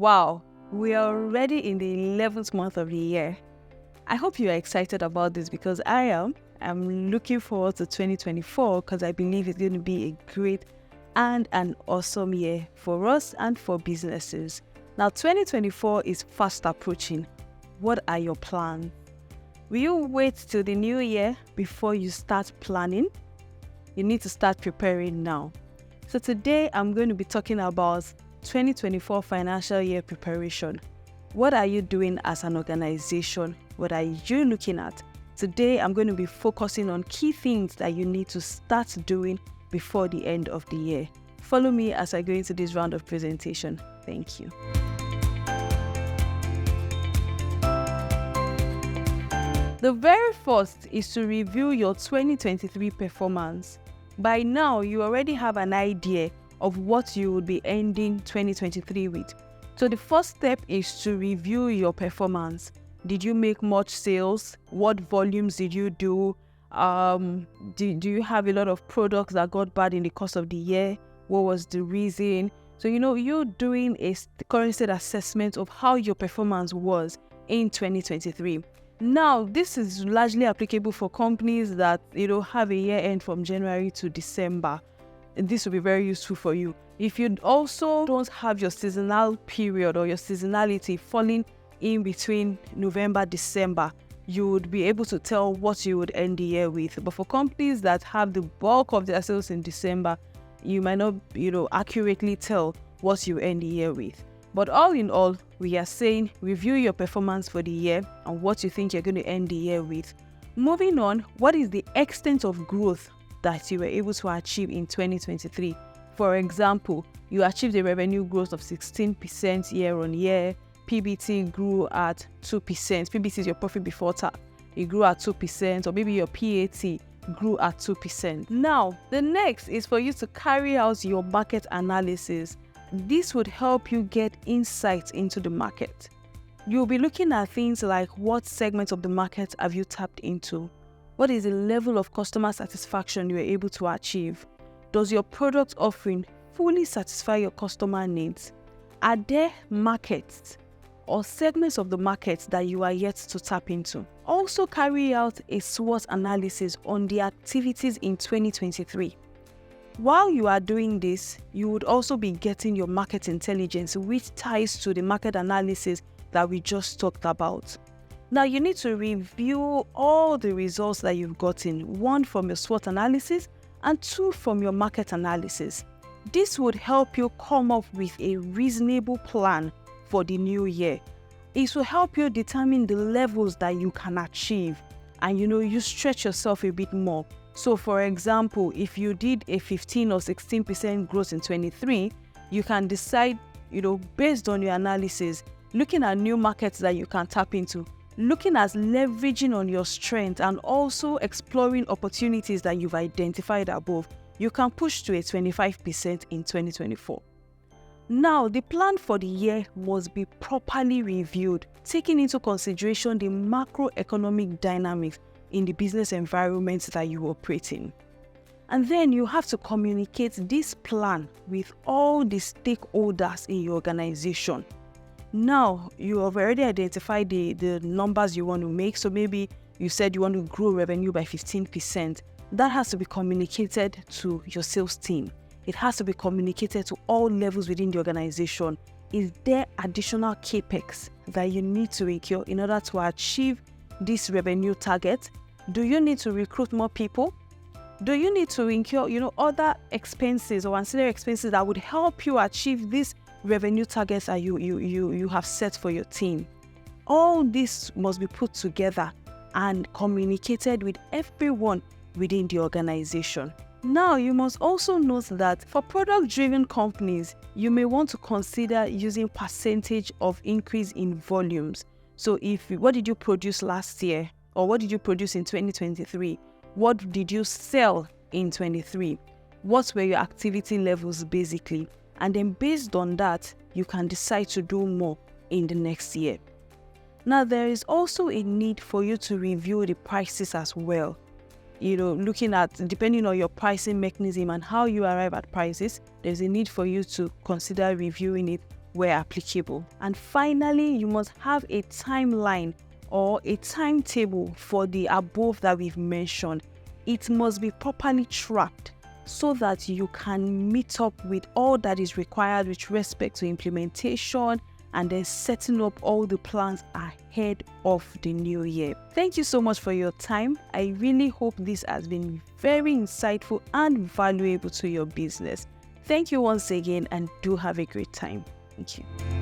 Wow, we are already in the 11th month of the year. I hope you are excited about this because I am. I'm looking forward to 2024 because I believe it's going to be a great and an awesome year for us and for businesses. Now, 2024 is fast approaching. What are your plans? Will you wait till the new year before you start planning? You need to start preparing now. So today I'm going to be talking about 2024 financial year preparation. What are you doing as an organization? What are you looking at? Today I'm going to be focusing on key things that you need to start doing before the end of the year. Follow me as I go into this round of presentation. Thank you. The very first is to review your 2023 performance. By now, you already have an idea of what you would be ending 2023 with. So the first step is to review your performance. Did you make much sales? What volumes did you do? Do you have a lot of products that got bad in the course of the year? What was the reason? So, you're doing a current state assessment of how your performance was in 2023. Now, this is largely applicable for companies that, have a year end from January to December. This will be very useful for you. If you also don't have your seasonal period or your seasonality falling in between November, December, you would be able to tell what you would end the year with. But for companies that have the bulk of their sales in December, you might not, accurately tell what you end the year with. But all in all, we are saying review your performance for the year and what you think you're going to end the year with. Moving on, what is the extent of growth that you were able to achieve in 2023? For example, you achieved a revenue growth of 16% year on year. PBT grew at 2%. PBT is your profit before tax. It grew at 2%, or maybe your PAT grew at 2%. Now, the next is for you to carry out your market analysis. This would help you get insights into the market. You'll be looking at things like what segments of the market have you tapped into? What is the level of customer satisfaction you are able to achieve? Does your product offering fully satisfy your customer needs? Are there markets or segments of the market that you are yet to tap into? Also carry out a SWOT analysis on the activities in 2023. While you are doing this, you would also be getting your market intelligence, which ties to the market analysis that we just talked about. Now, you need to review all the results that you've gotten, one from your SWOT analysis and two from your market analysis. This would help you come up with a reasonable plan for the new year. It will help you determine the levels that you can achieve and, you stretch yourself a bit more. So, for example, if you did a 15 or 16% growth in 23, you can decide, based on your analysis, looking at new markets that you can tap into, looking at leveraging on your strength and also exploring opportunities that you've identified above, you can push to a 25% in 2024. Now, the plan for the year must be properly reviewed, taking into consideration the macroeconomic dynamics in the business environment that you operate in. And then you have to communicate this plan with all the stakeholders in your organization. Now, you have already identified the numbers you want to make. So maybe you said you want to grow revenue by 15%. That has to be communicated to your sales team. It has to be communicated to all levels within the organization. Is there additional capex that you need to incur in order to achieve this revenue target? Do you need to recruit more people? Do you need to incur, other expenses or ancillary expenses that would help you achieve these revenue targets that you have set for your team? All this must be put together and communicated with everyone within the organization. Now, you must also note that for product-driven companies, you may want to consider using percentage of increase in volumes. So what did you produce last year? Or what did you produce in 2023? What did you sell in 23? What were your activity levels basically? And then based on that, you can decide to do more in the next year. Now, there is also a need for you to review the prices as well. Looking at, depending on your pricing mechanism and how you arrive at prices, there's a need for you to consider reviewing it where applicable. And finally, you must have a timeline or a timetable for the above that we've mentioned. It must be properly tracked so that you can meet up with all that is required with respect to implementation and then setting up all the plans ahead of the new year. Thank you so much for your time. I really hope this has been very insightful and valuable to your business. Thank you once again, and do have a great time. Thank you.